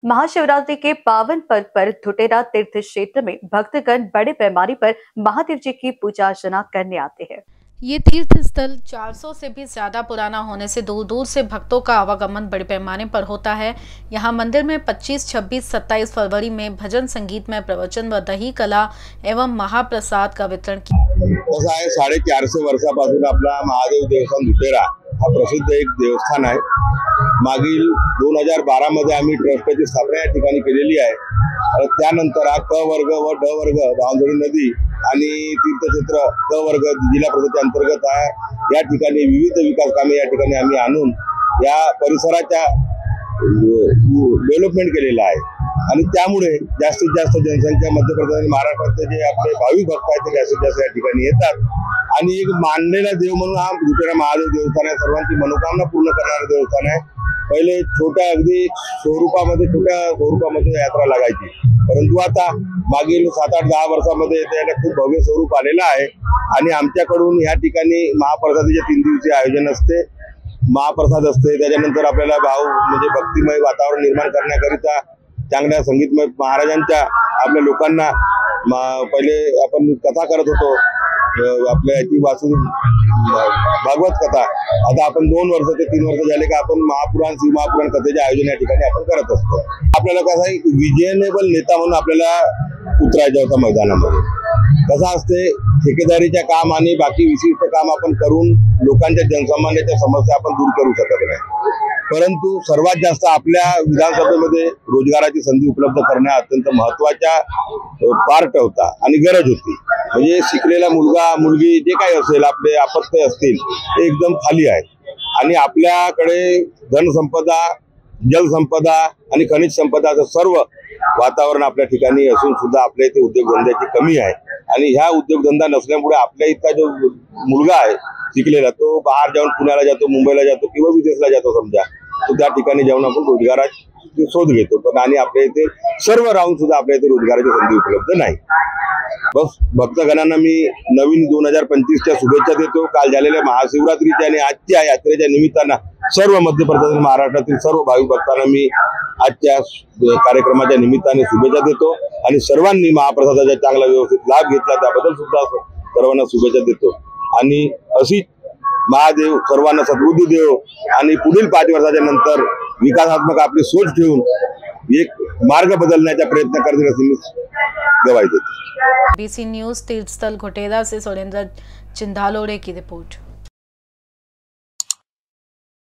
महाशिवरात्रि के पावन पर्व पर धुटेरा तीर्थ क्षेत्र में भक्तगण बड़े पैमाने पर महादेव जी की पूजा अर्चना करने आते हैं। ये तीर्थ स्थल 400 से भी ज्यादा पुराना होने से दूर दूर से भक्तों का आवागमन बड़े पैमाने पर होता है। यहाँ मंदिर में 25, 26, 27 फरवरी में भजन संगीत में प्रवचन व दही कला एवं महाप्रसाद का वितरण कसं आहे, 450 वर्षापासून आपला महादेव देवस्थान धुटेरा हा प्रसिद्ध एक देवस्थान आहे। मागील 2012 मध्ये आम्ही ट्रस्टची स्थापना या ठिकाणी केलेली आहे। त्यानंतर हा क वर्ग व ड वर्ग बांधवडी नदी आणि तीर्थक्षेत्र क वर्ग जिल्हा परिषदेच्या अंतर्गत आहे। या ठिकाणी विविध विकास कामे या ठिकाणी आम्ही आणून या परिसराच्या डेव्हलपमेंट केलेला आहे आणि त्यामुळे जास्तीत जास्त जनसंख्या मध्य प्रदेश आणि महाराष्ट्रातले जे आपले भाविक भक्त आहेत ते जास्तीत जास्त या ठिकाणी येतात आणि एक मानलेला देव म्हणून हा धुटेरा महादेव देवस्थान आहे। सर्वांची मनोकामना पूर्ण करणारं देवस्थान आहे। पहिले छोट्या अगदी छोट्या स्वरूपामध्ये यात्रा लागायची, परंतु आता मागील 7, 8, 10 वर्षामध्ये त्याला खूप भव्य स्वरूप आलेलं आहे आणि आमच्याकडून या ठिकाणी महाप्रसादाचे 3 दिवसीय आयोजन असते, महाप्रसाद असते। त्याच्यानंतर आपल्याला म्हणजे भक्तिमय वातावरण निर्माण करण्याकरिता चांगल्या संगीतमय महाराजांच्या आपल्या लोकांना पहिले आपण कथा करत होतो, आपल्या याची वाचून भागवत कथा। आता आपण 2 वर्ष ते 3 वर्ष झाले का आपण महापुराण शिव महापुराण कथेचे आयोजन या ठिकाणी आपण करत असतो। आपल्याला कसं आहे, विजनेबल नेता म्हणून आपल्याला उतरायचं होतं मैदानामध्ये। कसं असते, ठेकेदारीच्या काम आणि बाकी विशिष्ट काम आपण करून लोकांच्या जनसामान्याच्या समस्या आपण दूर करू शकत नाही, परंतु सर्वात जास्त आपल्या विधानसभेमध्ये रोजगाराची संधी उपलब्ध करणे अत्यंत महत्त्वाचा पार्ट होता आणि गरज होती। म्हणजे शिकलेला मुलगा मुलगी जे काही असेल, आपले अपत्य असतील ते एकदम खाली आहेत आणि आपल्याकडे धनसंपदा, जलसंपदा आणि खनिज संपदा असं सर्व वातावरण आपल्या ठिकाणी असून सुद्धा आपल्या इथे उद्योगधंद्याची कमी आहे आणि ह्या उद्योगधंदा नसल्यामुळे आपल्या इथला जो मुलगा आहे शिकलेला, तो बाहेर जाऊन पुण्याला जातो, मुंबईला जातो किंवा विदेशला जातो समजा, तो त्या ठिकाणी जाऊन आपण रोजगाराची शोध घेतो, पण आणि आपल्या इथे सर्व राहून सुद्धा आपल्या इथे रोजगाराची संधी उपलब्ध नाही। बस भक्तगणांना मी नवीन 2025च्या शुभेच्छा देतो। काल झालेल्या महाशिवरात्रीच्या आणि आजच्या यात्रेच्या निमित्तानं सर्व मध्य प्रदेश आणि महाराष्ट्रातील सर्व भाविक भक्तांना मी आजच्या कार्यक्रमाच्या निमित्ताने शुभेच्छा देतो आणि सर्वांनी महाप्रसादाचा चांगला व्यवस्थित लाभ घेतला त्याबद्दल सुद्धा सर्वांना शुभेच्छा देतो आणि अशी महादेव सर्वांना सद्बुद्धी देव आणि पुढील 5 वर्षाच्या नंतर विकासात्मक आपली सोच ठेवून एक मार्ग बदलण्याचा प्रयत्न करतील असे मी गवाही देतो। BC न्यूज तीर्थस्थल घुटेरा से सुरेंद्र चिंधालोड़े की रिपोर्ट।